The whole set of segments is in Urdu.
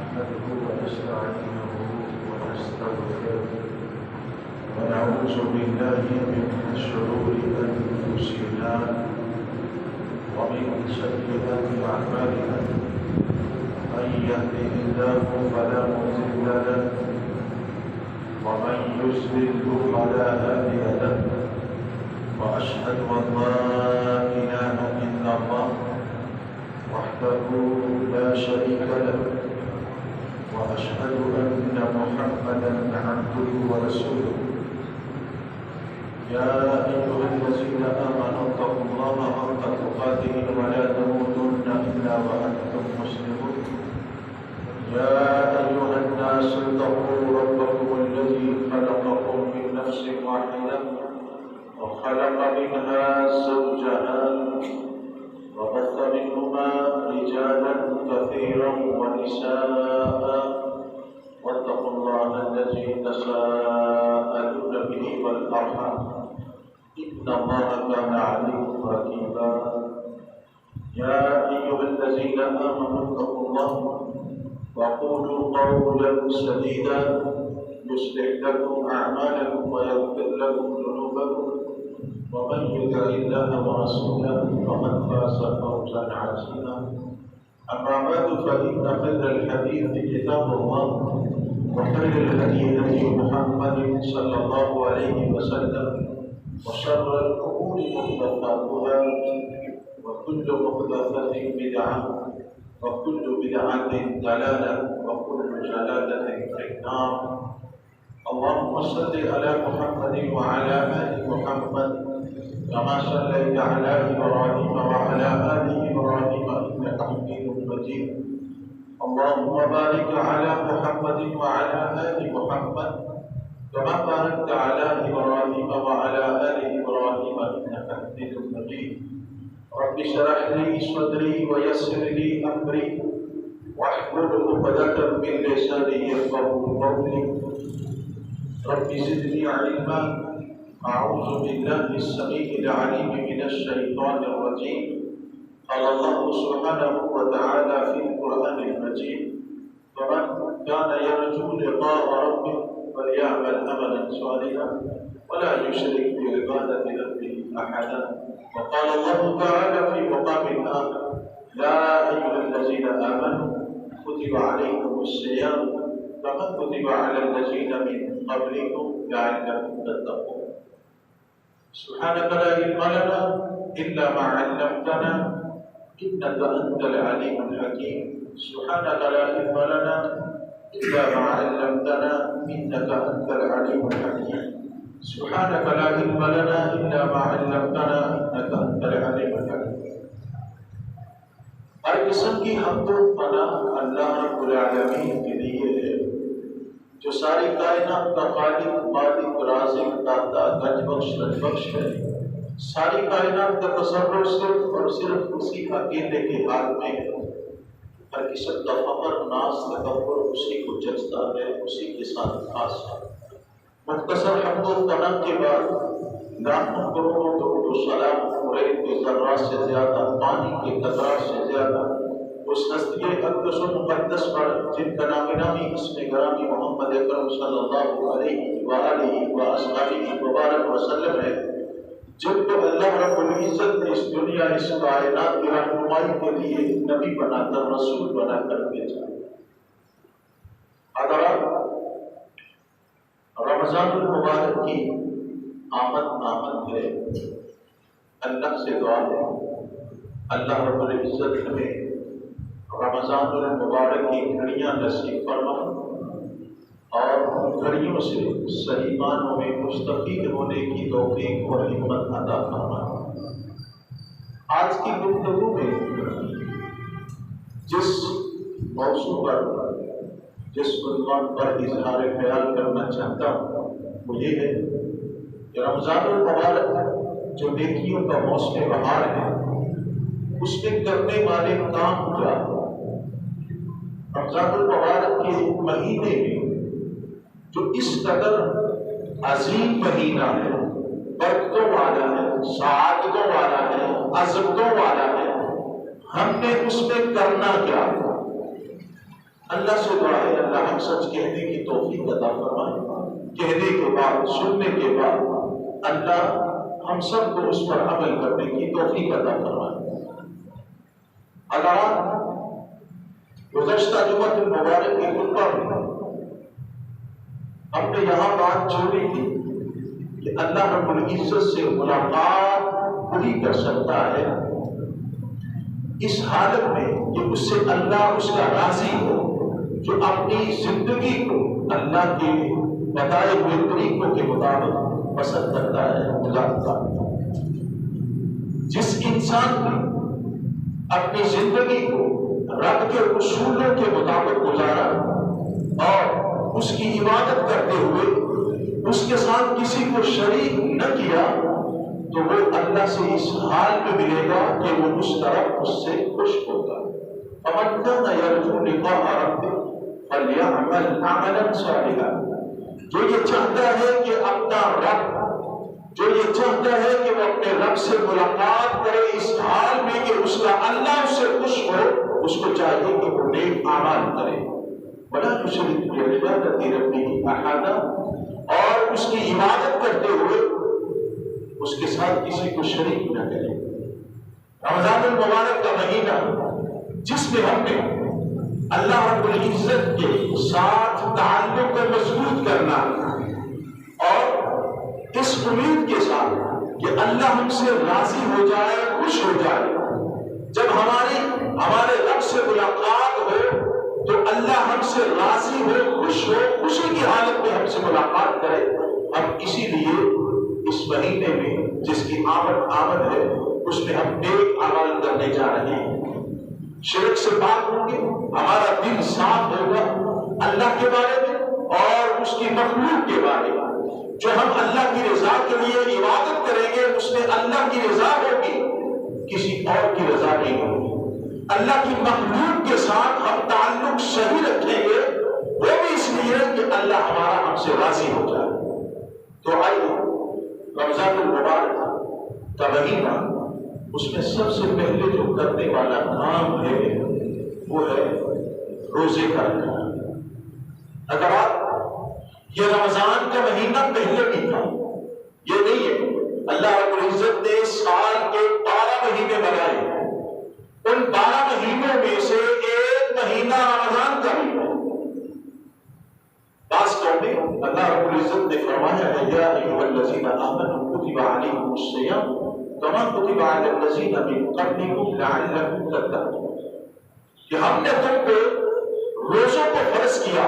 نحمده ونستعينه ونستغفره ونعوذ بالله من شرور أنفسنا ومن سيئات أعمالنا من يهده الله فلا مضل له ومن يضلل فلا هادي له وأشهد أن لا إله إلا الله وحده لا شريك له وأشهد أن محمدا عبده ورسوله يا أيها الذين آمنوا اتقوا الله حق تقاته ولا تموتن إلا وأنتم مسلمون يا أيها الناس اتقوا ربكم الذي خلقكم من نفس واحدة وخلق منها زوجها وبث منهما رجالا كثيرا ونساء واتقوا الله الذي تساءلون به والأرحام إن الله كان عليكم رقيبا يا أيها الذين آمنوا اتقوا الله وقولوا قولا سديدا يصلح لكم أعمالكم ويغفر لكم ذنوبكم ومن يطع الله ورسوله فقد فاز فوزا عظيما أما بعد فإن خير الحديث كتاب الله وخير الهدي هدي محمد صلى الله عليه وسلم وشر الأمور محدثاتها وكل محدثة بدعة وكل بدعة ضلالة وكل ضلالة في النار اللهم صل على محمد وعلى آل محمد كما صليت على إبراهيم وعلى آل إبراهيم إنك حميد مجيد اللهم بارك على محمد وعلى آل محمد كما باركت على إبراهيم وعلى آل إبراهيم إنك حميد مجيد رب اشرح لي صدري ويسر لي أمري واحلل عقدة من لساني يفقهوا قولي رب زدني علما أعوذ بالله السميع العليم من الشيطان الرجيم قال الله سبحانه وتعالى في القرآن المجيد فمن كان يرجو لقاء ربه فليعمل عملا صالحا ولا يشرك بعبادة ربه أحدا وقال الله تعالى في مقام آخر يا أيها الذين آمنوا كتب عليكم الصيام كما كتب على الذين من قبلكم لعلكم تتقون سبحانك لا علم لنا إلا ما علمتنا إنك أنت العليم الحكيم سبحانك لا علم لنا إلا ما علمتنا إنك أنت العليم الحكيم سبحانك لا علم لنا إلا ما علمتنا إنك أنت العليم الحكيم ہر قسم کی حمد و پناہ اللہ رب العالمین کے لیے ہے جو ساری کائنات کا خالق مالک رازق داتا گنج بخش رج بخش ہے ساری کائنات کا تصور صرف اور صرف اسی اکیلے کے ہاتھ میں ہے ہر قسم کا فخر ناز تکبر اسی کو جچتا ہے اسی کے ساتھ خاص ہے مختصر حمد و پناہ کے بعد لاکھوں کروڑوں درود و سلام قریب کے ذرات سے زیادہ پانی کے قطرات سے زیادہ اس ہستی اقدس و مقدس پر جن کا نام نامی اسم گرامی محمد اکرم صلی اللہ علیہ وآلہ وآصحابہ وبارک وسلم ہے جن کو اللہ رب العزت نے اس دنیا اس کائنات کی رہنمائی کے لیے نبی بنا کر رسول بنا کر بھیجا حضرات رمضان المبارک کی آمد ہے اللہ سے دعا ہے اللہ رب العزت ہمیں رمضان المبارک کی گھڑیاں نصیب فرمائے اور ان گھڑیوں سے صحیح معنوں میں مستفید ہونے کی توفیق اور ہمت عطا فرمائے آج کی گفتگو میں جس موضوع پر جس عنوان پر اظہار خیال کرنا چاہتا ہوں وہ یہ ہے کہ رمضان المبارک جو نیکیوں کا موسم بہار ہے اس میں کرنے والے کام کیا رمضان المبارک کے مہینے میں جو اس قدر عظیم مہینہ ہے برکتوں والا ہے سعادتوں والا ہے عظمتوں والا ہے ہم نے اس میں کرنا کیا اللہ سے دعا ہے اللہ ہم سچ کہنے کی توفیق عطا فرمائے، کہنے کے بعد سننے کے بعد اللہ ہم سب کو اس پر عمل کرنے کی توفیق عطا فرمائے۔ اللہ گزشتہ جمعہ المبارک کی خطبہ میں ہم نے یہاں بات چھوڑی تھی کہ اللہ رب العزت سے ملاقات وہی کر سکتا ہے اس حالت میں کہ اس سے اللہ اس کا راضی ہو جو اپنی زندگی کو اللہ کے بتائے ہوئے طریقوں کے مطابق پسند کرتا ہے، گزارتا ہے۔ جس انسان نے اپنی زندگی کو رب کے اصولوں کے مطابق گزارا اور اس کی عبادت کرتے ہوئے اس کے ساتھ کسی کو شریک نہ کیا تو وہ اللہ سے اس حال میں ملے گا کہ وہ اس طرف اس سے خوش ہوگا۔ فَمَنْ كَانَ يَرْجُو لِقَاءَ رَبِّهِ فَلْيَعْمَلْ عَمَلًا صَالِحًا، جو یہ چاہتا ہے کہ اپنا رب، جو یہ چاہتا ہے کہ وہ اپنے رب سے ملاقات کرے اس حال میں کہ اس کا اللہ اس سے خوش ہو، اس کو چاہیے کہ وہ نیک اعمال کرے، وَلَا يُشْرِكْ بِعِبَادَةِ رَبِّهِ أَحَدًا، اور اس کی عبادت کرتے ہوئے اس کے ساتھ کسی کو شریک نہ کرے۔ رمضان المبارک کا مہینہ جس میں ہم نے اللہ رب العزت کے ساتھ تعلق کو مضبوط کرنا اور اس امید کے ساتھ کہ اللہ ہم سے راضی ہو جائے، خوش ہو جائے، جب ہمارے رب سے ملاقات ہو تو اللہ ہم سے راضی ہو، خوش ہو، خوشی کی حالت میں ہم سے ملاقات کرے۔ ہم اسی لیے اس مہینے میں جس کی آمد ہے اس میں ہم نیک اعمال کرنے جا رہے ہیں، شرک سے پاک ہوں گے، ہمارا دل صاف ہوگا اللہ کے بارے میں اور اس کی مخلوق کے بارے میں۔ جو ہم اللہ کی رضا کے لیے عبادت کریں گے اس میں اللہ کی رضا ہوگی، کسی اور کی رضا نہیں ہوگی۔ اللہ کی مخلوق کے ساتھ ہم تعلق صحیح رکھیں گے، وہ بھی اس لیے کہ اللہ ہمارا ہم سے راضی ہو جائے۔ تو آئیے رمضان المبارک کا مہینہ، اس میں سب سے پہلے جو کرنے والا کام ہے وہ ہے روزے کا رکھنا۔ اگر آپ یہ رمضان کا مہینہ پہلے بھی تھا، یہ نہیں ہے اللہ رب العزت نے سال کے 12 مہینے بنائے، ان 12 مہینوں میں سے ایک مہینہ رمضان کا بھی ہے۔ بعض قومیں اللہ رب العزت نے فرمایا ہے یا ایھا الذین آمنوا کتب علیکم الصیام کما کتب علی الذین من قبلکم لعلکم تتقون، کہ ہم نے تم پہ روزوں کو فرض کیا،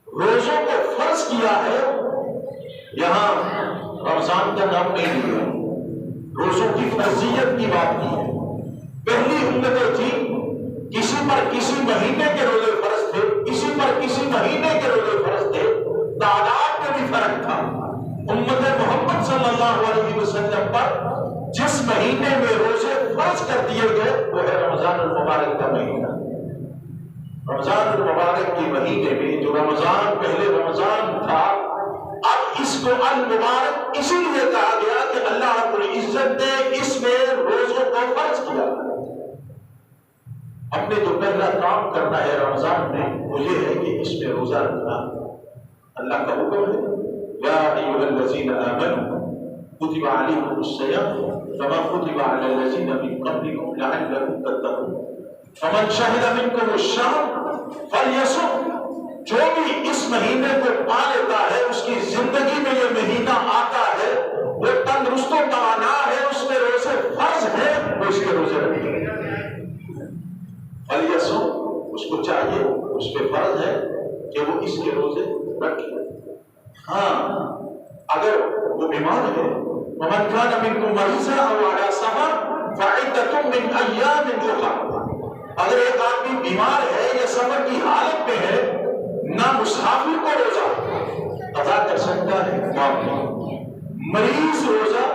روزوں کو فرض کیا ہے، یہاں رمضان کا نام نہیں لیا، روزوں کی فرضیت کی بات کی ہے۔ پہلی امتیں تھی کسی پر کسی مہینے کے روزے فرض تھے، کسی پر کسی مہینے کے روزے فرض تھے، تعداد میں بھی فرق تھا۔ امت محمد صلی اللہ علیہ وسلم پر جس مہینے میں روزے فرض کر دیے گئے وہ ہے رمضان المبارک کا مہینہ۔ رمضان المبارک کے مہینے میں جو رمضان پہلے رمضان تھا، اب اس کو المبارک اسی لیے کہا گیا کہ اللہ رب العزت نے اس میں روزوں کو فرض کیا۔ ہم نے جو پہلا کام کرنا ہے رمضان میں وہ یہ ہے کہ اس میں روزہ رکھنا۔ اللہ کا حکم ہے یا ایھا الذین آمنوا کتب علیکم الصیام کما کتب علی الذین من قبلکم لعلکم تتقون فمن شہد منکم الشہر فلیصم، جو بھی اس مہینے کو پا لیتا ہے، اس کی زندگی میں یہ مہینہ آتا ہے، وہ تندرست و توانا ہے، اس میں روزے فرض ہے، وہ اس کے روزے رکھے۔ فلیصم، اس کو چاہیے، اس پہ فرض ہے کہ وہ اس کے روزے رکھے۔ ہاں اگر وہ بیمار ہے، ومن کان منکم مریضا او علی سفر فعدۃ من ایام اخر، اگر ایک آدمی بیمار ہے یا سفر کی حالت میں ہے، نہ مسافر کو روزہ ادا کر سکتا ہے، مریض روزہ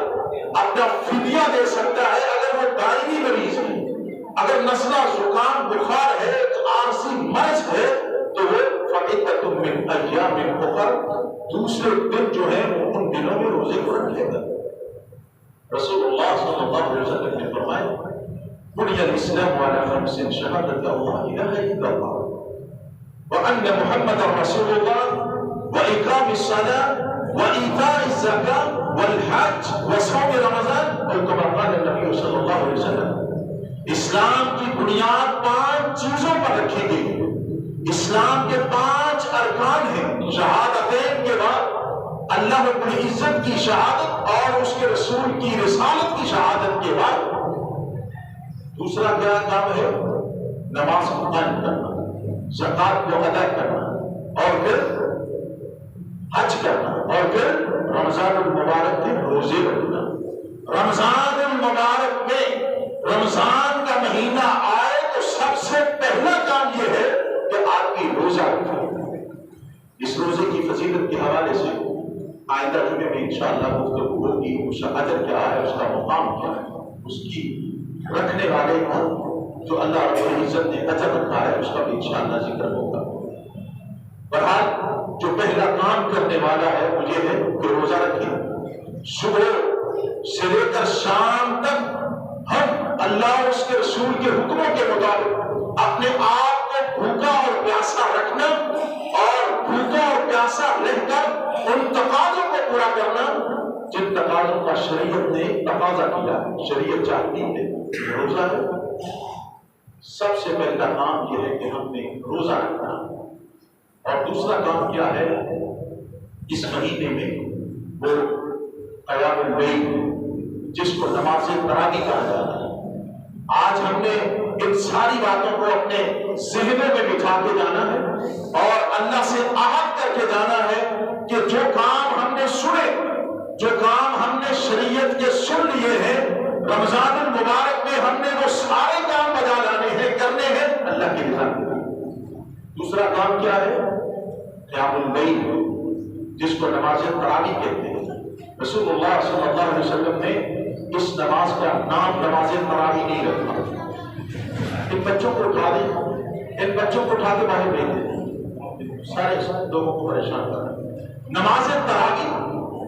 اپنا فدیہ دے سکتا ہے اگر وہ دائمی مریض ہے۔ اگر نزلہ، زکام، بخار ہے، عارضی مرض ہے تو وہ فعدۃ من ایام اخر، دوسرے دن جو ہے وہ ان دنوں میں روزے کو رکھ لے گا۔ رسول اللہ صلی اللہ علیہ وسلم نے فرمایا بني الإسلام على 5 شهادة الله إله إلا الله وأن محمد رسول الله وإقام الصلاة وإيتاء الزكاة والحج وصوم رمضان أو كما قال النبي صلى الله عليه وسلم. اسلام کی بنیاد 5 چیزوں پر رکھی گئی ہے. اسلام کے 5 ارکان ہیں. شہادتین کے بعد اللہ رب العزت کی شہادت اور اس کے رسول کی رسالت کی شہادت کے بعد دوسرا کیا کام ہے؟ نماز کو قائم کرنا، زکات کو ادا کرنا، اور پھر حج کرنا، اور پھر رمضان المبارک کے روزے رکھنا. رمضان المبارک میں رمضان کا مہینہ آئے تو سب سے پہلا کام یہ ہے کہ آپ کی روزہ رکھے. اس روزے کی فضیلت کے حوالے سے آئندہ جمعے میں انشاءاللہ گفتگو ہوگی. اس کا اجر کیا ہے، اس کا مقام کیا ہے، اس کی رکھنے والے کا جو اللہ رب العزت نے اجر رکھا ہے اس کا بھی انشاءاللہ ذکر ہوگا. بہرحال جو پہلا کام کرنے والا ہے وہ یہ ہے کہ روزہ رکھیں. صبح سے لے کر شام تک ہم اللہ اور اس کے رسول کے حکموں کے مطابق اپنے آپ کو بھوکا اور پیاسا رکھنا اور بھوکا اور پیاسا رہ کر ان تقاضوں کو پورا کرنا جن تقاضوں کا شریعت نے تقاضا کیا ہے، شریعت چاہتی ہے. روزہ ہے. سب سے پہلا کام یہ ہے کہ ہم نے روزہ رکھنا. اور دوسرا کام کیا ہے؟ اس مہینے میں وہ قیام اللیل جس کو نماز تراویح کہا جاتا ہے. آج ہم نے ان ساری باتوں کو اپنے ذہنوں میں بٹھا کے جانا ہے اور اللہ سے عہد کر کے جانا ہے کہ جو کام ہم نے سنے، جو کام ہم نے شریعت کے سن لیے ہیں، رمضان المبارک میں ہم نے وہ سارے کام بجا لانے ہیں، کرنے ہیں اللہ کی رضا کے لیے. دوسرا کام کیا ہے؟ قیام اللیل جس کو نماز تراویح کہتے ہیں. رسول اللہ صلی اللہ علیہ وسلم نے اس نماز کا نام نماز تراویح نہیں رکھا. ان بچوں کو اٹھا دیں، ان بچوں کو اٹھا کے باہر بھیج دیں، سارے لوگوں کو پریشان کر رہے ہیں. نماز تراویح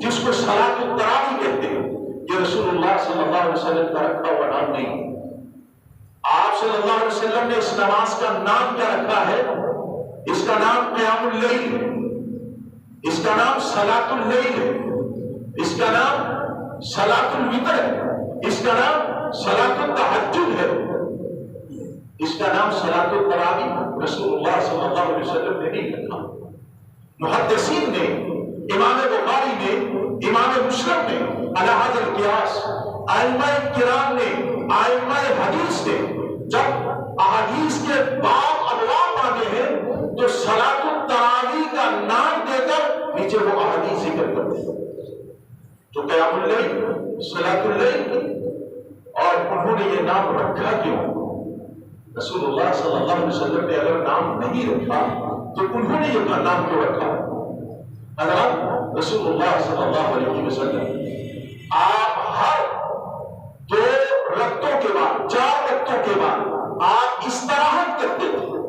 جس کو صلاۃ التراویح کہتے ہیں، یہ رسول اللہ صلی اللہ علیہ وسلم کا رکھا ہوا نام نہیں. آپ صلی اللہ علیہ وسلم نے اس نماز کا نام کیا رکھا ہے؟ اس کا نام قیام اللیل ہے، اس کا نام صلاۃ اللیل ہے، اس کا نام صلاۃ الوتر ہے، اس کا نام صلاۃ التہجد ہے، اس کا نام صلاۃ التراویح رسول اللہ صلی اللہ علیہ وسلم نے نہیں رکھا. محدثین نے، امام بخاری نے، امام مسلم نے، علی ھذا القیاس ائمہ کرام نے، ائمہ حدیث نے جب احادیث کے باب ابواب آتے ہیں تو صلاۃ التراویح کا نام دے کر نیچے وہ احادیث ذکر کرتے ہیں. تو قیام اللیل، صلاۃ اللیل، اور انہوں نے یہ نام رکھا کیوں؟ رسول اللہ صلی اللہ علیہ وسلم نے اگر نام نہیں رکھا تو انہوں نے یہ نام کیوں رکھا؟ اگر رسول اللہ صلی اللہ علیہ وسلم آپ ہر 2 رکعتوں کے بعد، 4 رکعتوں کے بعد آپ استراحت کرتے تھے.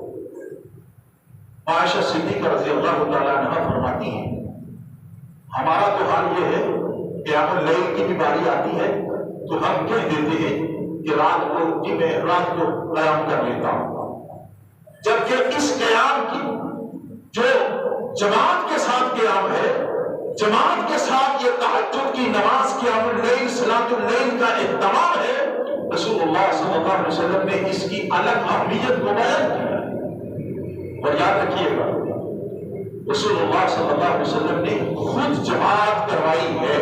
عائشہ صدیقہ رضی اللہ تعالیٰ عنہا فرماتی ہیں ہمارا تو حال یہ ہے قیام اللیل کی بھی باری آتی ہے تو ہم کہہ دیتے ہیں کہ رات کو قیام کر لیتا ہوں، جبکہ اس قیام کی جو جماعت کے ساتھ قیام ہے، جماعت کے ساتھ یہ تہجد کی نماز قیام اللیل صلاۃ اللیل کا اہتمام ہے، رسول اللہ صلی اللہ علیہ وسلم نے اس کی الگ اہمیت کو بیان کیا. اور یاد رکھیے گا رسول اللہ صلی اللہ علیہ وسلم نے خود جماعت کروائی ہے.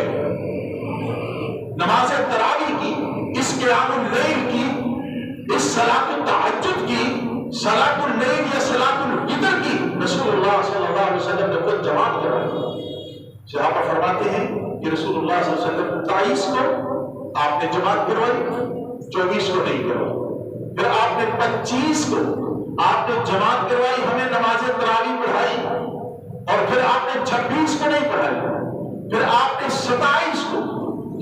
نماز تراویح کی، اس قیام اللیل کی، اس صلاۃ التہجد کی، صلاۃ اللیل یا صلاۃ الوتر کی رسول اللہ صلی اللہ علیہ وسلم نے خود جماعت کروائی. صحابہ فرماتے ہیں کہ رسول اللہ صلی اللہ علیہ وسلم 23 کو آپ نے جماعت کروائی، 24 کو نہیں کروائی. پھر آپ نے 25 کو آپ نے جماعت کروائی، ہمیں نماز تراویح پڑھائی، اور پھر آپ نے 26 کو نہیں پڑھائی. پھر آپ نے 27 کو،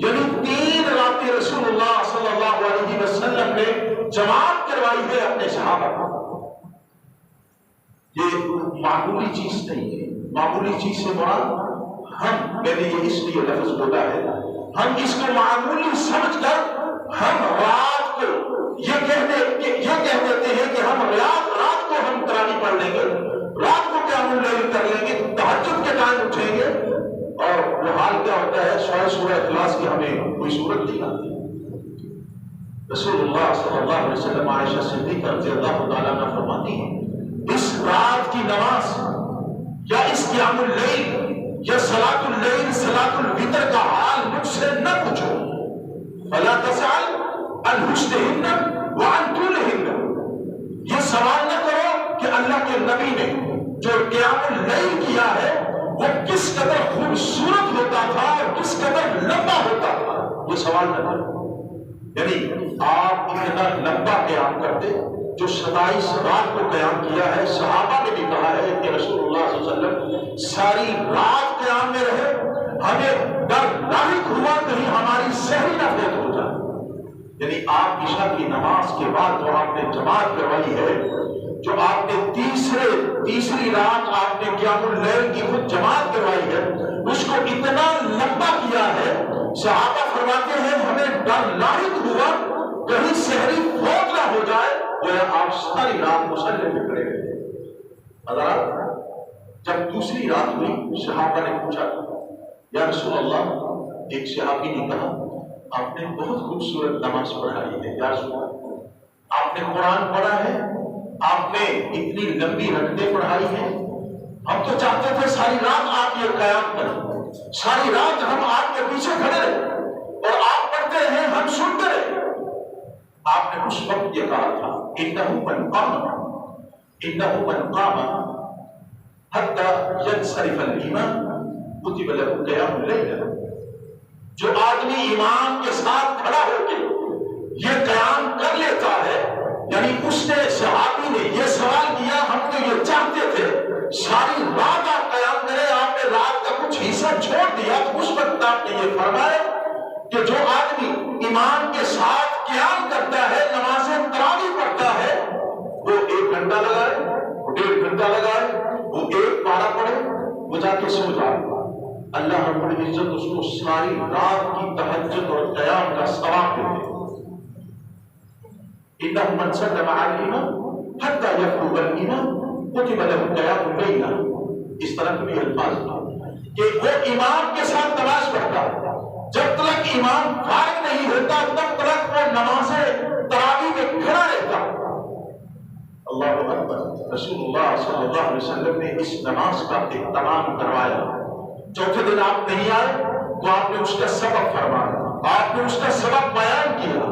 یعنی 3 راتیں رسول اللہ صلی اللہ علیہ وسلم نے جماعت کروائی ہے اپنے صحابہ کو. یہ معمولی چیز نہیں ہے. معمولی چیز سے مراد میں نے یہ اس لیے لفظ بولا ہے، ہم اس کو معمولی سمجھ کر ہم رات کو یہ کہہ دیتے ہیں کہ ہم رات کو ہم تراویح پڑھ لیں گے، رات کو قیام اللیل کر لیں گے، تہجد کے ٹائم اٹھیں گے، اور وہ حال کیا ہوتا ہے سورہ اخلاص کی ہمیں کوئی صورت نہیں آتی۔ رسول اللہ صلی اللہ علیہ وسلم عائشہ صدیقہ رضی اللہ تعالیٰ عنہا فرماتی ہیں اس رات کی نماز یا اس قیام اللیل یا صلاۃ اللیل صلاۃ الوتر کا حال مجھ سے نہ پوچھو، فلا تسأل عن حسنہن وعن طولہن، یہ سوال نہ کرو کہ اللہ کے نبی نے جو قیام اللیل کیا ہے وہ کس قدر خوبصورت ہوتا تھا اور کس قدر لمبا ہوتا تھا، یہ سوال نہ کرو۔ یعنی آپ اتنا لمبا قیام کرتے جو 27 رات کو قیام کیا ہے۔ صحابہ نے بھی کہا ہے کہ رسول اللہ صلی اللہ علیہ وسلم ساری رات قیام میں رہے، ہمیں ڈر لاحق ہوا کہیں ہماری سحری نہ فوت ہو جائے۔ یعنی آپ عشاء کی نماز کے بعد جو آپ نے جماعت کروائی ہے، جو آپ نے تیسری رات آپ نے قیام اللیل کی خود جماعت کروائی ہے، اس کو اتنا لمبا کیا ہے، صحابہ فرماتے ہیں ہمیں ڈر لاحق ہوا کہیں سحری فوت نہ ہو جائے، گویا آپ ساری رات مصلی میں کھڑے رہے۔ حضرات جب دوسری رات ہوئی صحابہ نے پوچھا یا رسول اللہ، ایک صحابی نے کہا آپ نے بہت خوبصورت نماز پڑھائی ہے یا رسول اللہ، آپ نے قرآن پڑھا ہے، آپ نے اتنی لمبی رکعتیں پڑھائی ہیں، ہم تو چاہتے تھے ساری رات آپ یہ قیام کریں، ساری رات ہم آپ کے پیچھے کھڑے رہے اور آپ پڑھتے رہے ہم سنتے رہے۔ آپ نے اس وقت یہ کہا تھا انہ من قام حتی ینصرف الامام کتب له قیام اللیل، جو آدمی امام کے ساتھ کھڑا ہو کے یہ قیام کر لیتا ہے، یعنی اس نے صحابی نے یہ سوال کیا ہم تو یہ چاہتے تھے ساری رات آپ قیام کریں، آپ نے رات کا کچھ حصہ چھوڑ دیا، تو اس وقت آپ نے یہ فرمایا کہ جو آدمی امام کے ساتھ قیام کرتا ہے، نماز تراویح پڑھتا ہے، وہ 1 گھنٹہ لگائے، وہ 1.5 گھنٹہ لگائے، وہ 1 پارہ پڑھے، وہ جا کے سو جائے، اللہ رب العزت اس کو ساری رات کی تہجد اور قیام کا ثواب دیتے۔ انہ من صلی مع الامام حتی یفرغ الامام کتب له قیام اللیل، اس طرح کے الفاظ کہ وہ امام کے ساتھ نماز پڑھتا ہے، جب تک امام فارغ نہیں ہوتا تب تک وہ نماز تراویح میں کھڑا رہتا۔ اللہ اکبر، رسول اللہ صلی اللہ علیہ وسلم نے اس نماز کا اہتمام کروایا۔ چوتھے دن آپ نہیں آئے تو آپ نے اس کا سبب فرمایا، آپ نے اس کا سبب بیان کیا،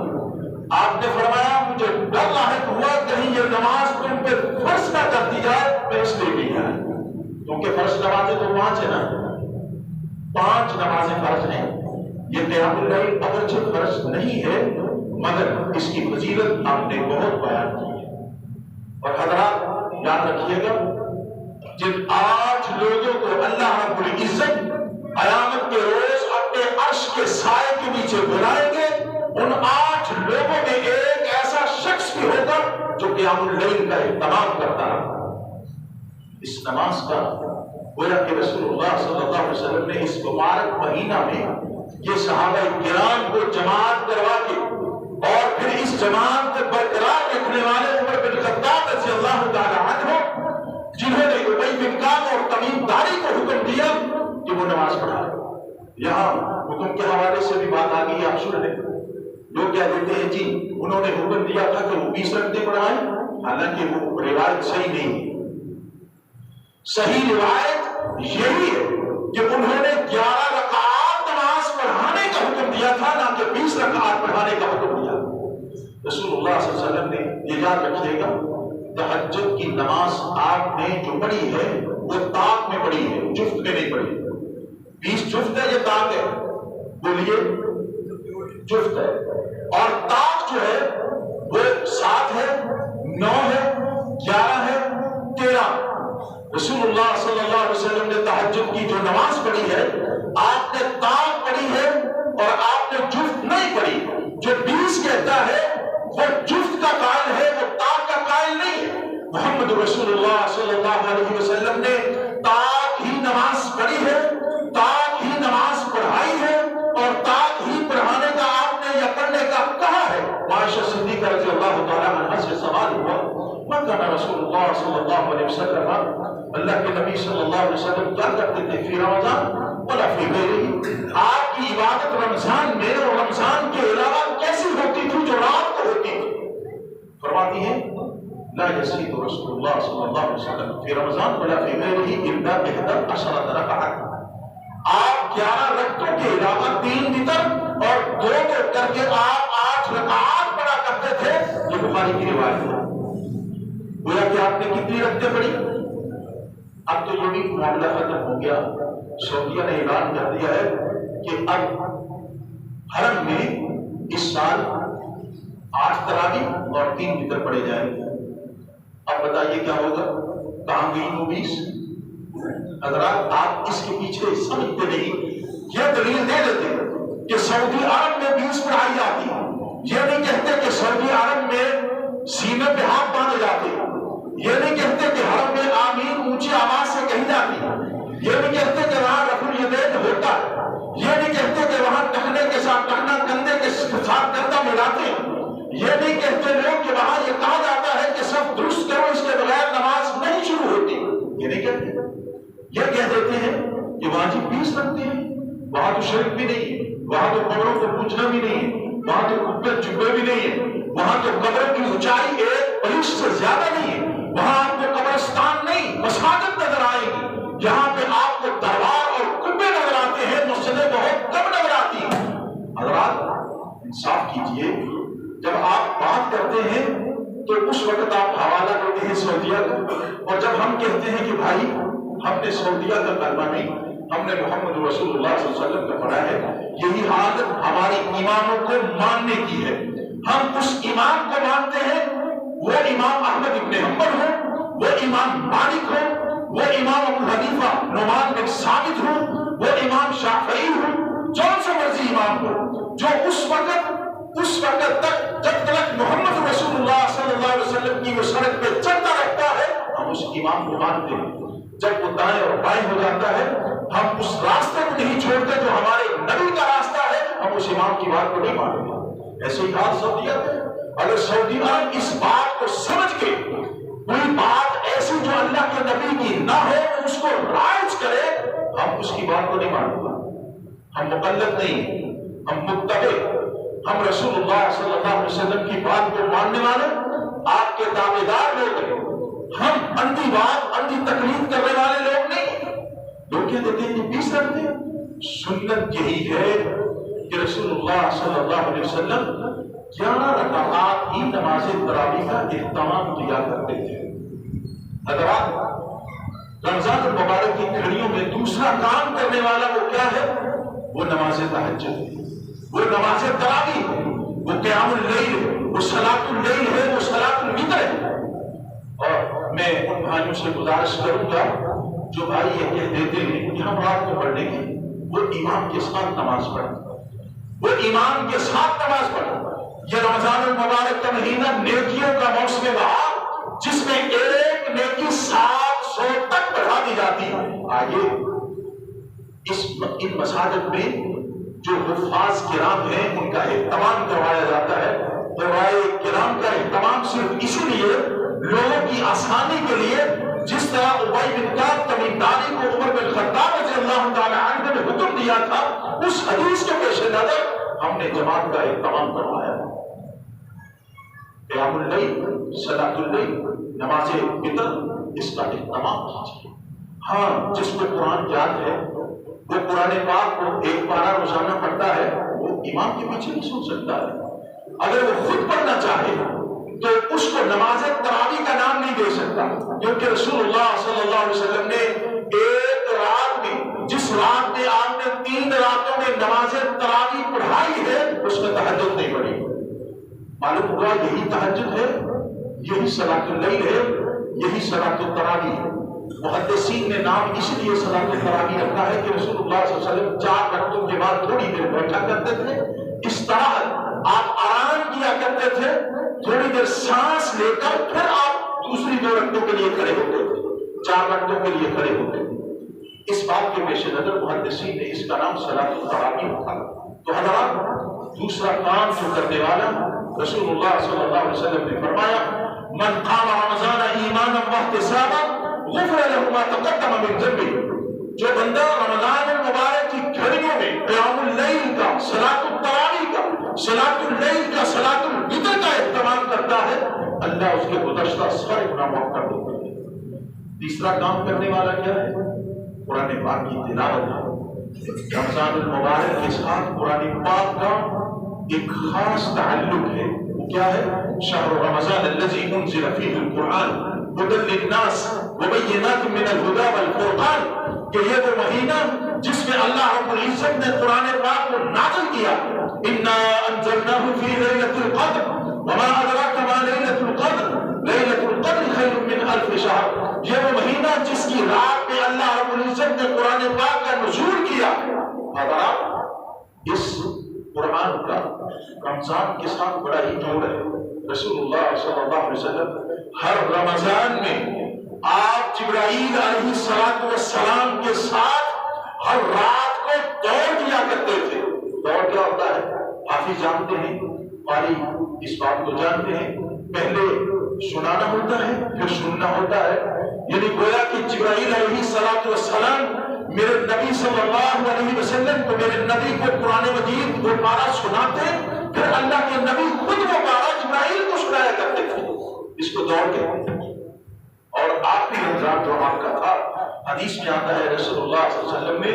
آپ نے فرمایا مجھے ڈر لاحق ہوا کہیں یہ نماز تم پہ فرض نہ کر دی جائے، میں اس لیے نہیں آیا، کیونکہ فرض نمازیں تو 5 ہیں نا، 5 نمازیں فرض ہیں۔ یہ قیام اللیل اگرچہ فرض نہیں ہے مگر اس کی فضیلت آپ نے بہت بیان کی ہے۔ اور حضرات یاد رکھیے گا، جن 8 لوگوں کو اللہ رب العزت قیامت کے روز اپنے عرش کے سائے کے نیچے بلائیں گے، ان 8 لوگوں میں ایک ایسا شخص بھی ہوگا جو قیام اللیل کا اہتمام کرتا رہا۔ اس نماز کا گویا کہ رسول اللہ صلی اللہ علیہ وسلم نے اس مبارک مہینہ میں یہ صحابہ کرام کو جماعت کروا کے اور پھر اس جماعت کو برقرار رکھنے والے عمر بن خطاب رضی اللہ تعالی عنہ، جنہوں نے ابی بن کعب اور تمیم داری کو حکم دیا کہ وہ نماز پڑھائے۔ یہاں حکم کے حوالے سے بھی بات آ گئی، آپ سن لیں۔ لوگ کیا دیتے ہیں جی انہوں نے حکم دیا تھا کہ وہ 20 رکعتیں پڑھائیں، حالانکہ وہ روایت صحیح نہیں ہے۔ صحیح روایت یہی ہے کہ انہوں نے 11 رکعات نماز پڑھانے کا حکم دیا تھا، نہ کہ 20 رکعات پڑھانے کا حکم دیا۔ رسول اللہ صلی اللہ علیہ وسلم نے یہ یاد رکھیے گا، تہجد کی نماز آپ نے جو پڑھی ہے وہ طاق میں پڑھی ہے، جفت میں نہیں پڑھی۔ 20 جفت ہے یا طاق ہے؟ بولیے، جفت ہے۔ اور طاق جو ہے وہ 7 ہے، 9 ہے، 11 ہے، 13۔ رسول اللہ صلی اللہ علیہ وسلم نے تہجد کی جو نماز پڑھی ہے، آپ نے طاق پڑھی ہے اور آپ نے جفت نہیں پڑھی۔ جو 20 کہتا ہے وہ جفت کا قائل ہے، وہ طاق کا قائل نہیں ہے۔ محمد رسول اللہ صلی اللہ علیہ وسلم نے طاق ہی نماز پڑھی ہے، طاق ہی نماز پڑھائی ہے، اور طاق ہی پڑھانے کا آپ نے یا پڑھنے کا کہا ہے۔ عائشہ صدیقہ رضی اللہ كان رسول الله صلى الله عليه وسلم اللہ کے نبی صلی اللہ علیہ وسلم کیا کرتے تھے فی رمضان ولا فی غیرہ، آپ کی عبادت رمضان میں اور رمضان کے علاوہ کیسی ہوتی تھی جو رات کو ہوتی تھی؟ فرماتی ہے لا يزيد رسول الله صلى الله عليه وسلم في رمضان ولا في غيره الا 11 ركعه، آپ 11 رکعتوں کے علاوہ 3 وتر اور 2 کر کے آپ 8 رکعات پڑھا کرتے تھے۔ یہ بخاری کی روایت ہے۔ گویا کہ آپ نے کتنی رکعتیں پڑھی؟ اب تو یہ بھی معاملہ ختم ہو گیا، سعودیہ نے اعلان کر دیا ہے کہ اب حرم میں اس سال 8 تراویح اور 3 وتر پڑھے جائیں گے۔ اب بتائیے کیا ہوگا؟ کہاں گئی وہ 20؟ حضرات آپ اس کے پیچھے سمجھتے نہیں، یہ دلیل دے دیتے کہ سعودی عرب میں 20 پڑھائی جاتی، یہ نہیں کہتے کہ سعودی عرب میں سینے پہ ہاتھ باندھے جاتے، یہ نہیں کہتے کہ حرم میں آمین اونچی آواز سے کہی جاتی، یہ نہیں کہتے کہ وہاں رفع الیدین ہوتا ہے، یہ نہیں کہتے کہ وہاں ٹخنے کے ساتھ ٹخنا کندھے کے ساتھ کندھا ملاتے ہیں، یہ نہیں کہتے لوگ کہ وہاں یہ کہا جاتا ہے کہ سب درست کرو اس کے بغیر نماز نہیں شروع ہوتی، یہ نہیں کہتے۔ یہ کہہ دیتے ہیں کہ وہاں جی 20 رکھتے ہیں، وہاں تو شرک بھی نہیں ہے، وہاں تو قبروں کو پوچھنا بھی نہیں ہے، وہاں تو کبے چبے بھی نہیں ہے، وہاں تو قبر کی اونچائی 1 برش سے زیادہ نہیں ہے، وہاں آپ کو قبرستان نہیں مساجد نظر آئے گی، جہاں پہ آپ کو دربار اور کبے نظر آتے ہیں، مسجدیں بہت کم نظر آتی ہیں۔ حضرات انصاف کیجئے، جب آپ بات کرتے ہیں تو اس وقت آپ حوالہ کرتے ہیں سعودیہ کا، اور جب ہم کہتے ہیں کہ بھائی ہم نے سعودیہ کا کلمہ نہیں، ہم نے محمد رسول اللہ صلی اللہ علیہ وسلم کا پڑھا ہے، یہی حالت ہمارے اماموں کو ماننے کی ہے۔ ہم اس امام کو مانتے ہیں، وہ امام احمد ابن حنبل ہو، وہ امام مالک ہو، وہ امام ابو حنیفہ نعمان بن ثابت ہو، وہ امام شافعی ہو، جون سے مرضی امام ہو، جو اس وقت تک جب تک محمد رسول اللہ صلی اللہ علیہ وسلم کی وہ سڑک پہ چلتا رہتا ہے ہم اس امام کو مانتے ہیں۔ جب وہ دائیں اور بائیں ہو جاتا ہے ہم اس راستے کو نہیں چھوڑتے جو ہمارے نبی کا راستہ ہے، ہم اس امام کی بات کو نہیں مانتے۔ ایسے ہی حال سعودیہ میں، اگر سعودی عرب اس بات کو سمجھ کے کوئی بات ایسی جو اللہ کے نبی کی نہ ہو اس کو رائج کرے، ہم اس کی بات کو نہیں مانتے۔ ہم مقلد نہیں، ہم متبع، ہم رسول اللہ صلی اللہ علیہ وسلم کی بات کو ماننے والے آپ کے تابعدار لوگ ہیں، ہم اندھی بات اندھی تقلید کرنے والے لوگ نہیں۔ لوگ کیا دیتے ہیں کہ 20 رکھتے ہیں، سنت یہی ہے کہ رسول اللہ صلی اللہ علیہ وسلم 11 رکعات ہی نماز تراویح کا اہتمام کیا کرتے تھے۔ حضرات رمضان المبارک کی گھڑیوں میں دوسرا کام کرنے والا وہ کیا ہے؟ وہ نماز تہجد ہے، وہ نماز تراویح ہے، وہ قیام اللیل ہے، وہ صلاۃ اللیل ہے، وہ صلاۃ الوتر ہے۔ اور میں ان بھائیوں سے گزارش کروں گا جو بھائی یہ کہہ دیتے ہیں کہ ہم رات کو پڑھنے کی، وہ امام کے ساتھ نماز پڑھیں، وہ امام کے ساتھ نماز پڑھیں۔ یہ رمضان المبارک کا مہینہ نیکیوں کا موسم بہار، جس میں ایک نیکی 700 تک بڑھا دی جاتی ہے۔ آئیے ان مساجد میں جو حفاظ کرام ہیں ان کا اہتمام کروایا جاتا ہے۔ علماء کرام کا اہتمام صرف اسی لیے لوگوں کی آسانی کے لیے، جس طرح ابی بن کعب تمیم داری کو عمر بن خطاب رضی اللہ تعالی عنہ نے حکم دیا تھا، اس حدیث کے پیش نظر ہم نے جماعت کا اہتمام کروایا۔ قیام اللیل، صلاۃ اللیل، نماز وتر، اس کا اہتمام کیجیے۔ ہاں جس کو قرآن یاد ہے وہ قرآن پاک کو 1 پارہ روزانہ پڑھتا ہے، وہ امام کے پیچھے نہیں سن سکتا ہے۔ اگر وہ خود پڑھنا چاہے تو اس کو نماز تراویح کا نام نہیں دے سکتا، کیونکہ رسول اللہ صلی اللہ علیہ وسلم نے ایک رات میں، جس رات میں آپ نے 3 راتوں میں نماز تراویح پڑھائی ہے، اس میں تہجد نہیں پڑھی۔ معلوم ہوا یہی تہجد ہے، یہی صلاۃ اللیل ہے، یہی صلاۃ التراویح ہے۔ محدثین نے نام اس لیے صلاۃ التراویح رکھا ہے کہ رسول اللہ صلی اللہ علیہ وسلم 4 رکعتوں کے بعد تھوڑی دیر بیٹھا کرتے تھے، اس طرح آپ آرام کیا کرتے تھے، تھوڑی دیر سانس لے کر پھر آپ دوسری 2 رکعتوں کے لیے کھڑے ہوتے تھے، 4 رکعتوں کے لیے کھڑے ہوتے تھے۔ اس بات کے پیش نظر محدثین نے اس کا نام صلاۃ التراویح رکھا۔ تو حضرات دوسرا کام جو کرنے والا رسول اللہ صلی اللہ علیہ وسلم نے فرمایا من قام رمضان ایمانا واحتسابا غفر له ما تقدم من ذنبه، جو بندہ رمضان المبارک کی گھڑیوں میں قیام اللیل کا، صلاۃ التراویح کا، صلاۃ اللیل کا، صلاۃ الوتر کا اہتمام کرتا ہے، اللہ اس کے گزشتہ سارے گناہ معاف کر دیتا ہے۔ تیسرا کام کرنے والا کیا ہے؟ قرآن پاک کی تلاوت ہے۔ رمضان المبارک کے ساتھ قرآن پاک کا ایک خاص تعلق ہے، وہ کیا ہے؟ شہر رمضان الذی انزل فیہ القرآن ھدی للناس وبینات من الہدی والفرقان، کہ یہ وہ مہینہ جس میں اللہ رب العزت نے قرآن پاک کو نازل کیا۔ انا انزلناہ فی لیلۃ القدر وما ادراک ما لیلۃ القدر لیلۃ القدر خیر من الف شہر، یہ وہ مہینہ جس کی رات میں اللہ رب العزت نے قرآن پاک کا نزول کیا۔ اس قرآن کا رمضان کے ساتھ بڑا ہی جوڑ ہے۔ رسول اللہ صلی اللہ علیہ وسلم ہر رمضان میں آپ جبرائیل علیہ السلام کے ساتھ ہر رات کو دوڑ دیا کرتے تھے۔ دوڑ کیا ہوتا ہے؟ حافظ جانتے ہیں، قاری اس بات کو جانتے ہیں، پہلے سنانا ہوتا ہے پھر سننا ہوتا ہے، یعنی گویا کہ جبرائیل علیہ السلام میرے نبی صلی اللہ علیہ وسلم کو، میرے نبی کو قرآن مجید وہ پارہ سناتے، پھر اللہ کے نبی خود وہ پارہ جبرائیل کو سنایا کرتے تھے۔ اس کو دوڑ کہتے ہیں۔ اور آخری رمضان جو آپ کا تھا، حدیث میں آتا ہے رسول اللہ صلی اللہ علیہ وسلم نے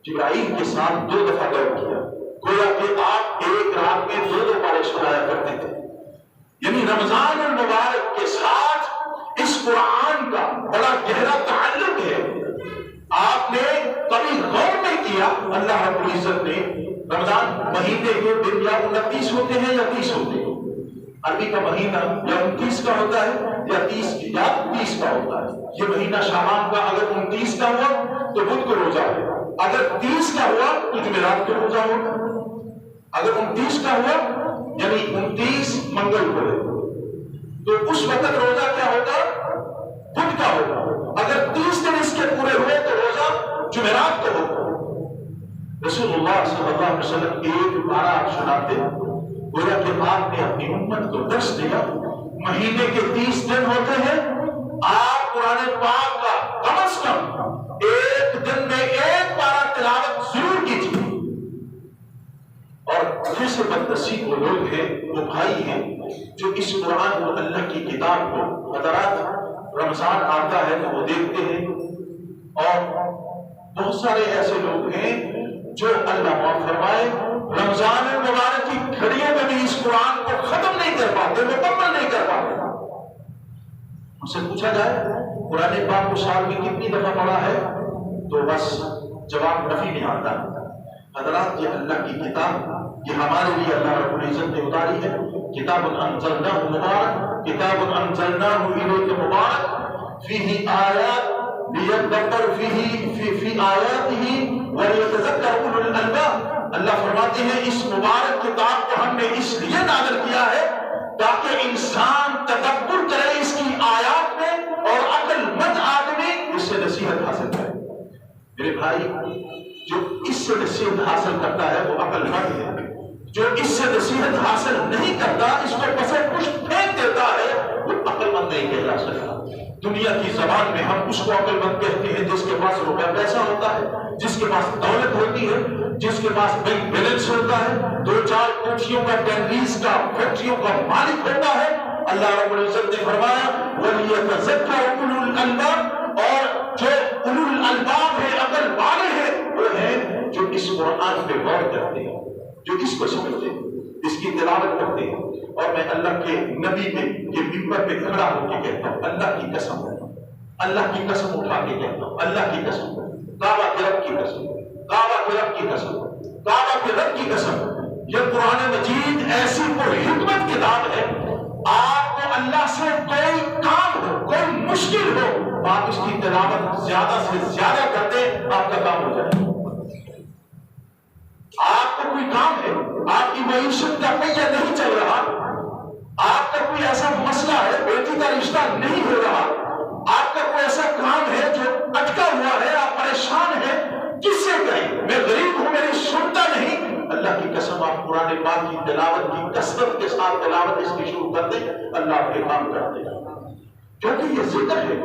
جبرائیل کے ساتھ 2 دفعہ دوڑ کیا، گویا کہ آپ ایک رات میں 2 پارے سنایا کرتے تھے۔ یعنی رمضان المبارک کے ساتھ اس قرآن کا بڑا گہرا تعلق ہے۔ آپ نے کبھی غور نہیں کیا اللہ رب العزت نے رمضان مہینے کے دن یا 29 ہوتے ہیں یا 30 ہوتے ہیں؟ عربی کا مہینہ یا 29 کا ہوتا ہے یا 30 کا ہوتا ہے۔ یہ مہینہ شعبان کا اگر 29 کا ہوا تو بدھ کو روزہ ہے، اگر 30 کا ہوا تو جمعرات کو روزہ ہوگا، اگر 29 کا ہوا یعنی 29 منگل کو ہے تو اس وقت روزہ کیا ہوگا؟ بدھ کا ہوگا۔ اگر 30 دن اس کے پورے ہوئے تو روزہ جمعرات کو ہوگا۔ رسول اللہ صلی اللہ علیہ وسلم ایک بارہ آپ سناتے، گویا کہ آپ نے اپنی امت کو درس دیا۔ مہینے کے 30 دن ہوتے ہیں، آپ قرآن پاک کا کم از کم ایک دن میں ایک بارہ تلاوت ضرور کیجیے۔ اور پھر سے بدنصیب وہ لوگ ہیں، وہ بھائی ہیں جو اس قرآن کو، اللہ کی کتاب کو، حضرات رمضان آتا ہے تو وہ دیکھتے ہیں، اور بہت سارے ایسے لوگ ہیں جو اللہ معاف فرمائے رمضان المبارک کی گھڑیوں میں بھی اس قرآن کو ختم نہیں کر پاتے، مکمل نہیں کر پاتے۔ ان سے پوچھا جائے قرآن پاک کو سال میں کتنی دفعہ پڑھا ہے تو بس جواب نفی نہیں آتا۔ حضرات یہ اللہ کی کتاب، یہ ہمارے لیے اللہ رب العزت نے اتاری ہے۔ کتاب انزلناہ مبارک، کتاب انزلناہ الیک مبارک، فیہ آیات لیدبر فی آیاتہ ولیتذکر اولو الالباب۔ اللہ فرماتے ہیں اس مبارک کتاب کو ہم نے اس لیے نازل کیا ہے تاکہ انسان تدبر کرے اس کی آیات میں، اور عقل مند آدمی اس سے نصیحت حاصل کرے۔ میرے بھائی، جو اس سے نصیحت حاصل کرتا ہے وہ عقل مند ہے، جو اس سے نصیحت حاصل نہیں کرتا، اس کو پسے پشت پھینک دیتا ہے، وہ عقل مند نہیں کہلا سکتا۔ دنیا کی زبان میں ہم اس کو عقل مند کہتے ہیں جس کے پاس روپے پیسہ ہوتا ہے، جس کے پاس دولت ہوتی ہے، جس کے پاس بینک بیلنس ہوتا ہے، 2-4 کوٹھیوں کا، ٹینریز کا، فیکٹریوں کا مالک ہوتا ہے۔ اللہ رب العزت نے فرمایا وَلِيَتَذَكَّرَ أُولُو الْأَلْبَابِ، اور جو اولو الالباب ہیں، عقل والے ہیں، وہ ہیں جو اس قرآن پہ غور کرتے ہیں، جو اس کو سمجھتے ہیں، اس کی تلاوت کرتے ہیں۔ اور میں اللہ کے نبی کے منبر پہ کھڑا ہو کے کہتا ہوں، اللہ کی قسم، اللہ کی قسم اٹھا کے کہتا ہوں، اللہ کی قسم، کعبہ کے رب کی قسم، کعبہ کے رب کی قسم، کعبہ کے رب کی قسم، یہ قرآن مجید ایسی پرحکمت کتاب ہے، آپ کو اللہ سے کوئی کام ہو، کوئی مشکل ہو، آپ اس کی تلاوت زیادہ سے زیادہ کرتے، آپ کا کام ہو جائے۔ آپ کو کوئی کام ہے، آپ کی معیشت کا پہیہ نہیں چل رہا، آپ کا کوئی ایسا مسئلہ ہے، بیٹی کا رشتہ نہیں ہو رہا، آپ کا کوئی ایسا کام ہے جو اٹکا ہوا ہے، آپ پریشان ہیں، کس سے کہیں؟ میں غریب ہوں، میری سنتا نہیں۔ اللہ کی قسم، آپ قرآن پاک کی تلاوت کی کثرت کے ساتھ تلاوت اس کی شروع کر دیں، اللہ آپ کے کام کرتا ہے۔ کیونکہ یہ ذکر ہے.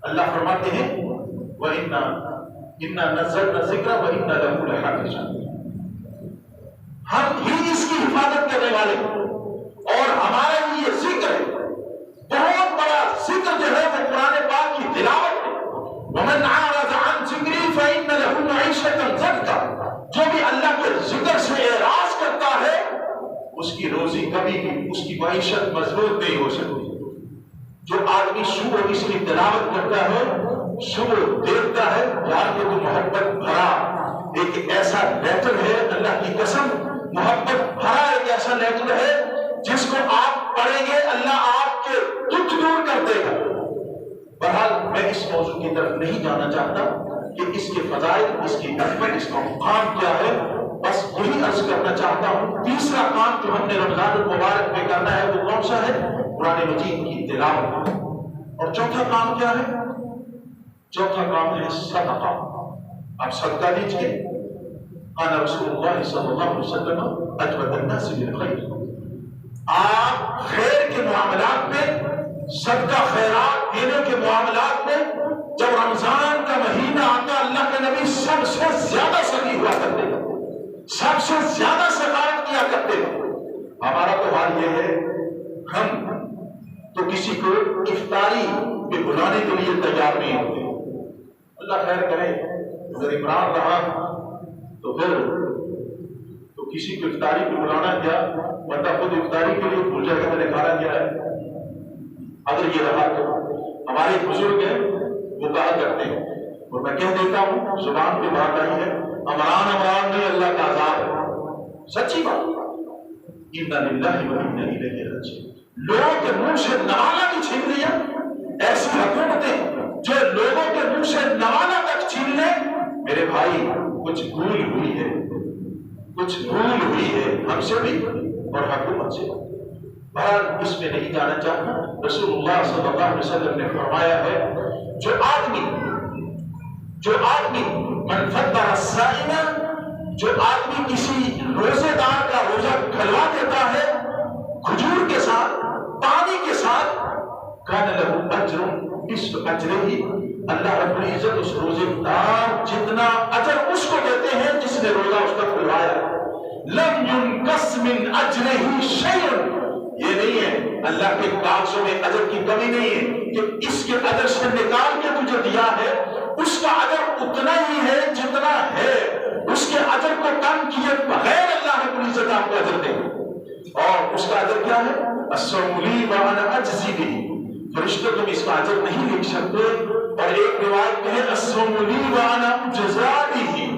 اللہ فرماتے ہیں وَإِنَّا نَزَّلْنَا الذِّكْرَ وَإِنَّا لَهُ لَحَافِظُونَ. ہم ہی اس کی حفاظت کرنے والے ہیں اور ہمارا یہ ذکر ہے. بہت بڑا ذکر جو ہے وہ قرآن پاک کی تلاوت ہے. وَمَنْ أَعْرَضَ عَنْ ذِكْرِي فَإِنَّ لَهُ مَعِيشَةً ضَنكًا. جو بھی اللہ کے ذکر سے اعراض کرتا ہے اس کی روزی کبھی بھی اس کی معیشت مضبوط نہیں ہو سکتی. جو آدمی صبح اس کی تلاوت کرتا ہے صبح دیکھتا ہے یار یہ تو محبت بھرا ایک ایسا لیٹر ہے, اللہ کی قسم محبت بھرا ایک ایسا لیٹر ہے جس کو آپ پڑھیں گے اللہ آپ کے دکھ دور کر دے گا. بہرحال میں اس موضوع کی طرف نہیں جانا چاہتا کہ اس کے فضائل, اس کی عظمت, اس کا مقام کیا ہے. بس یہی عرض کرنا چاہتا ہوں تیسرا کام جو ہم نے رمضان المبارک میں کرنا ہے وہ کون سا ہے؟ قرآن مجید کی تلاوت. اور چوتھا کام کیا ہے؟ چوتھا کام ہے صدقہ. آپ صدقہ دیجئے. قال رسول اللہ صلی اللہ علیہ وسلم اجود الناس بالخیر. آپ خیر کے معاملات میں, صدقہ خیرات دینے کے معاملات میں جب رمضان کا مہینہ آتا اللہ کے نبی سب سے زیادہ سخی ہوا کرتے ہیں, سب سے زیادہ سخاوت کیا کرتے ہیں. ہمارا تو حال یہ ہے ہم تو کسی کو افطاری پہ بلانے کے لیے تیار نہیں ہوتے. اللہ خیر کرے اگر عمران رہا تو پھر تو کسی کو افطاری پہ بلانا کیا, بندہ خود افطاری کے لیے بھول جائے گا میں نے کھانا کیا ہے. اگر یہ رہا تو ہمارے بزرگ ہیں وہ کہا کرتے ہیں اور میں کہہ دیتا ہوں زبان پہ بات آئی ہے عمران نہیں اللہ کا عذاب ہے. سچی بات. اِنَّا لِلَّهِ وَإِنَّا إِلَيْهِ رَاجِعُونَ. لوگوں کے منہ سے نوالا بھی چھین لیا. ایسی حکومتیں جو لوگوں کے منہ سے نوالا تک چھین لے. میرے بھائی کچھ بھول ہوئی ہے, کچھ بھول ہوئی ہے ہم سے بھی اور حکومت سے. بہرحال اس میں نہیں جانا چاہتا. رسول اللہ صلی اللہ علیہ وسلم نے فرمایا ہے جو آدمی من فطر الصائم, جو آدمی کسی روزے دار کا روزہ کھلوا دیتا ہے کھجور کے ساتھ, پانی کے ساتھ, کان لہ اجر مثل اجرہ, اللہ رب العزت اس روزے دار جتنا اجر اس کو دیتے ہیں جس نے روزہ اس کا کھلوایا. لم ينقص من اجرہ شیء. یہ نہیں ہے اللہ کے کاغذوں میں اجر کی کمی نہیں ہے کہ اس کے اجر سے نکال کے تجھے دیا ہے, اس کا اجر اتنا ہی ہے جتنا ہے. اس کے اجر کو کم کیے بغیر اللہ رب العزت آپ کو اجر دے گا. اور اس کا اجر کیا ہے؟ الصوم لی وانا اجزی بہ. فرشتوں تم اس کا اجر نہیں لکھ سکتے. اور ایک روایت میں ہے الصوم لی وانا اجزا بہ.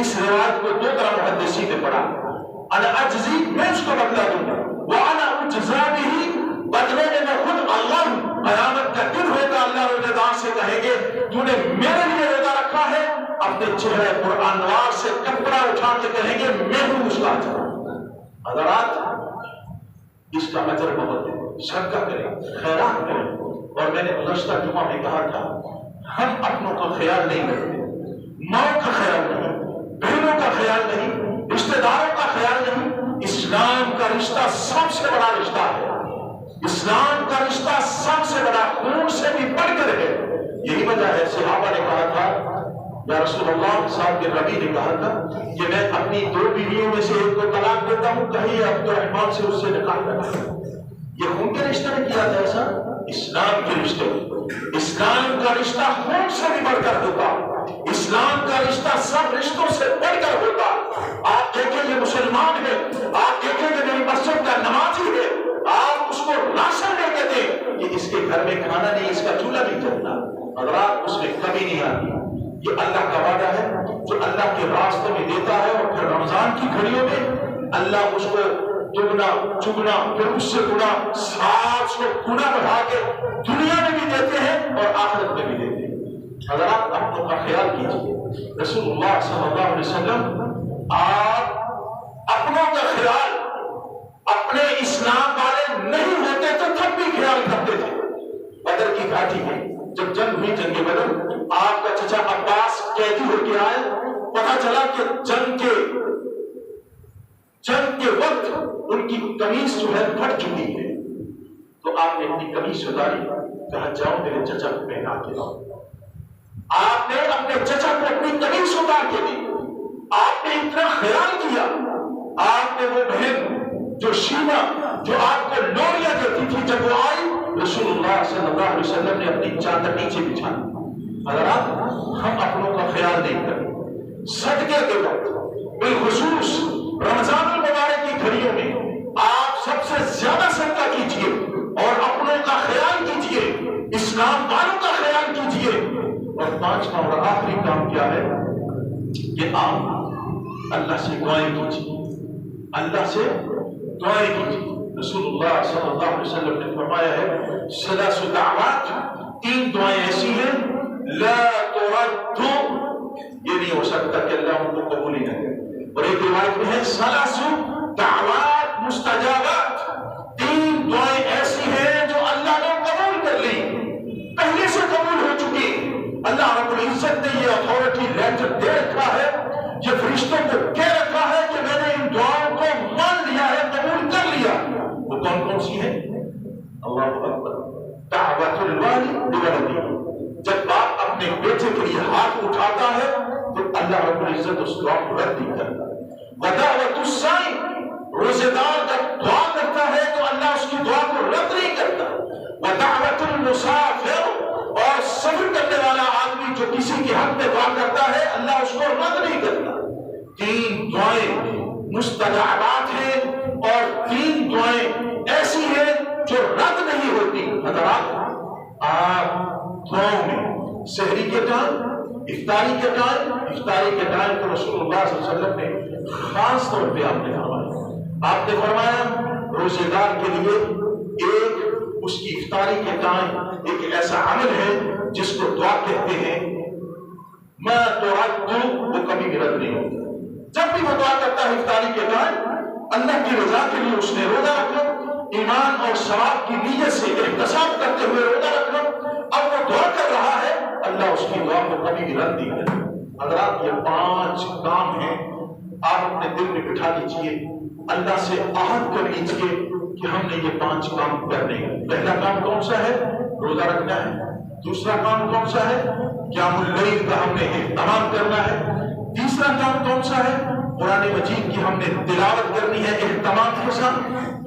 اس روایت کو دو طرح محدثین نے پڑھا. انا اجزی میں اس کو بدلا دوں گا, وانا اجزا بہ بدلے میں خود اللہ. قیامت کا دن ہوگا اللہ روزے دار سے کہیں گے تو نے میرے لیے روزہ رکھا ہے, اپنے چہرے پر انوار سے کپڑا اٹھا کے کہیں گے میں ہوں اس کا اجر. حضرات اس کا اجر بہت ہے. صدقہ کریں, خیرات کریں. اور میں نے گزشتہ جمعہ میں کہا تھا ہم اپنوں کا خیال نہیں کرتے, ماں کا خیال نہیں, بہنوں کا خیال نہیں, رشتہ داروں کا خیال نہیں. اسلام کا رشتہ سب سے بڑا رشتہ ہے. اسلام کا رشتہ سب سے بڑا, خون سے بھی بڑھ کر ہے. یہی وجہ ہے صحابہ نے کہا تھا یا رسول اللہ, صاحب کے ربی نے کہا تھا کہ میں اپنی دو بیویوں میں سے ایک کو طلاق دیتا ہوں, کہیں عبد الرحمان سے اس سے نکاح کرتا ہوں. یہ خون کے رشتے میں کیا تھا ایسا؟ اسلام کے رشتے. اسلام کا رشتہ خون سے بھی بڑھ کر ہوتا. اسلام کا رشتہ سب رشتوں سے بڑھ کر ہوتا. آپ دیکھیں یہ مسلمان ہے, آپ دیکھیں کہ میری مسجد کا نمازی ہے, آپ اس کو راشن لے کے دیں کہ اس کے گھر میں کھانا نہیں, اس کا چولہا نہیں چلتا. حضرات اس میں کمی نہیں آتی. یہ اللہ کا وعدہ ہے جو اللہ کے راستے میں دیتا ہے اور پھر رمضان کی گھڑیوں میں اللہ اس کو دگنا چگنا پھر اس سے گنا 700 گنا بڑھا کے دنیا میں بھی دیتے ہیں اور آخرت میں بھی دیتے ہیں. حضرات اپنوں کا خیال کیجیے. رسول اللہ صلی اللہ علیہ وسلم آپ اپنوں کا خیال اپنے اسلام والے نہیں ہوتے تو تب بھی خیال کرتے تھے. بدر کی گھاٹی میں جب جنگ ہوئی, جنگ بدر, آپ کا چچا عباس قیدی ہو کے آئے. پتا چلا کہ جنگ کے وقت ان کی قمیص جو ہے پھٹ چکی ہے. تو آپ نے اپنی قمیص اتاری، کہا جاؤ میرے چچا کو پہنا کے لاؤ۔ آپ نے اپنے چچا کو اپنی قمیص اتار کے دی۔ آپ نے اتنا خیال کیا۔ آپ نے وہ بہن جو شیما جو آپ کو لوریاں دیتی تھی، جب وہ آئی رسول اللہ صلی اللہ علیہ وسلم نے اپنی چادر نیچے بچھا دی۔ حضرات ہم اپنوں کا خیال نہیں کرتے۔ صدقے کے وقت بالخصوص رمضان المبارک کی گھڑیوں میں آپ سب سے زیادہ صدقہ کیجیے اور اپنوں کا خیال کیجیے، اسلام والوں کا خیال کیجیے۔ اور پانچواں اور آخری کام کیا ہے کہ آپ اللہ سے دعائیں کیجیے، اللہ سے دعائیں کیجیے۔ رسول اللہ صلی اللہ علیہ وسلم نے فرمایا ہے ثلاث دعوات، تین دعائیں ایسی ہیں لا ترد، یہ نہیں ہو سکتا کہ اللہ ان کو قبول ہی نہ کرے۔ اور ایک روایت میں ہے ثلاث دعوات مستجابات، تین دعائیں ایسی ہیں جو اللہ نے قبول کر لی، پہلے سے قبول ہو چکی۔ اللہ رب العزت نے یہ اتھارٹی لیٹر دے رکھا ہے، یہ فرشتوں کو کہہ رکھا ہے کہ میں نے ان دعاؤں کو مان لیا ہے، قبول کر لیا۔ وہ کون کون سی ہیں؟ اللہ اکبر، دعوت الوالد لولدہ، جب باپ اپنے بیٹے کے لیے ہاتھ اٹھاتا ہے تو اللہ رب العزت اس دعا کو رد نہیں کرتا۔ ودعوت الصائم، روزے دار جب دعا کرتا ہے تو اللہ اس کی دعا کو رد نہیں کرتا۔ ودعوت المسافر، اور سفر کرنے والا آدمی جو کسی کے حق میں دعا کرتا ہے اللہ اس کو رد نہیں کرتا۔ تین دعائیں مستجابات ہیں اور تین دعائیں ایسی ہیں جو رد نہیں ہوتی۔ حضرات آپ دعاؤں میں سحری کے ٹائم، افطاری کے ٹائم تو رسول اللہ صلی اللہ علیہ وسلم نے خاص طور پہ آپ نے فرمایا روزے دار کے لیے ایک اس کی افطاری کے ٹائم ایک ایسا عمل ہے جس کو دعا کہتے ہیں میں ترد، وہ کبھی بھی رد نہیں ہوتا۔ جب بھی وہ دعا کرتا ہے افطاری کے ٹائم، اللہ کی رضا کے لیے اس نے روزہ رکھنا، ایمان اور ثواب کی نیت سے احتساب کرتے ہوئے روزہ رکھنا، اب وہ دعا کر رہا ہے، اللہ اس کی دعا کو کبھی بھی رد نہیں کرتا۔ حضرات یہ 5 کام ہیں، آپ اپنے دل میں بٹھا لیجئے، اللہ سے عہد کر لیجئے کہ ہم نے یہ 5 کام کرنے ہیں۔ پہلا کام کون سا ہے؟ روزہ رکھنا ہے۔ دوسرا کام کون سا ہے؟ قیام اللیل کا ہم نے اہتمام کرنا ہے۔ تیسرا کام کون سا ہے؟ قرآن مجید کی ہم نے تلاوت کرنی ہے اہتمام کے ساتھ۔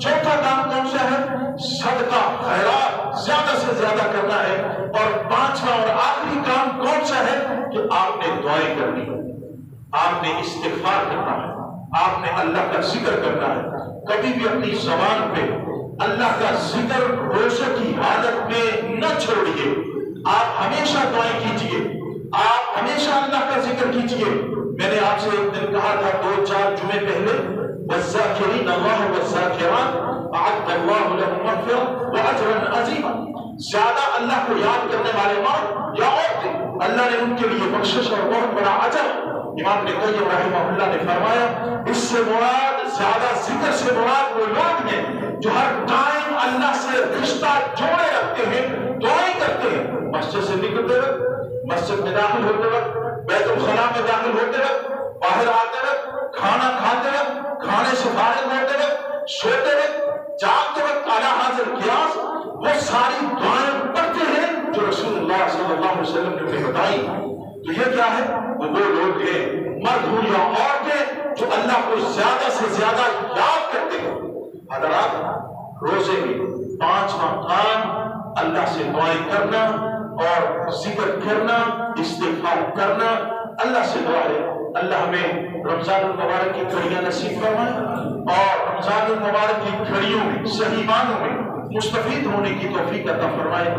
چوتھا کام کون سا ہے؟ صدقہ خیرات زیادہ سے زیادہ کرنا ہے۔ اور پانچواں اور آخری کام کون سا ہے کہ آپ نے دعائیں کرنی ہے، آپ نے استغفار کرنا ہے، آپ نے اللہ کا ذکر کرنا ہے۔ کبھی بھی اپنی زبان پہ اللہ کا ذکر روزے کی حالت میں نہ چھوڑیے۔ آپ ہمیشہ دعائیں کیجیے، آپ ہمیشہ اللہ کا ذکر کیجیے۔ میں نے آپ سے ایک دن کہا تھا 2-4 جمعے پہلے والذاکرین اللہ والذاکرات اعد اللہ لهم مغفرۃ واجرا عظیما، زیادہ اللہ کو یاد کرنے والے مرد یا عورتیں اللہ نے ان کے لیے بخشش اور بہت بڑا اجر۔ امام ابن قیم رحمہ اللہ نے فرمایا اس سے مراد، زیادہ ذکر سے مراد وہ لوگ ہیں جو ہر ٹائم اللہ سے رشتہ جوڑے رکھتے ہیں، دعائیں کرتے ہیں، مسجد سے نکلتے وقت، مسجد میں داخل ہوتے وقت، بیت الخلاء میں داخل ہوتے وقت، باہر آتے وقت، کھانا کھاتے وقت، کھانے سے فارغ ہوتے وقت، سوتے وقت، جاگتے وقت، اعلیٰ حاضر قیاس، وہ ساری دعائیں پڑھتے ہیں جو رسول اللہ صلی اللہ علیہ وسلم نے ہمیں بتائی۔ تو یہ کیا ہے؟ وہ لوگ ہیں، مرد ہوں یا عورتیں، جو اللہ کو زیادہ سے زیادہ یاد کرتے ہیں۔ حضرات روزے میں 5واں کام اللہ سے دعائیں کرنا اور ذکر کرنا، استغفار کرنا۔ اللہ سے دعا ہے اللہ ہمیں رمضان المبارک کی گھڑیاں نصیب فرمائے اور رمضان المبارک کی گھڑیوں میں صحیح معنوں میں مستفید ہونے کی توفیق عطا فرمائے۔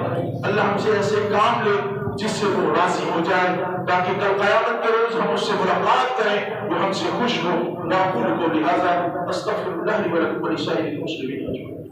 اللہ ہم سے ایسے کام لے جس سے وہ راضی ہو جائے تاکہ کل قیامت کے روز ہم اس سے ملاقات کریں، وہ ہم سے خوش ہو۔ لا اقول قولی ھذا استغفر اللہ لی ولکم ولسائر المسلمین اجمعین۔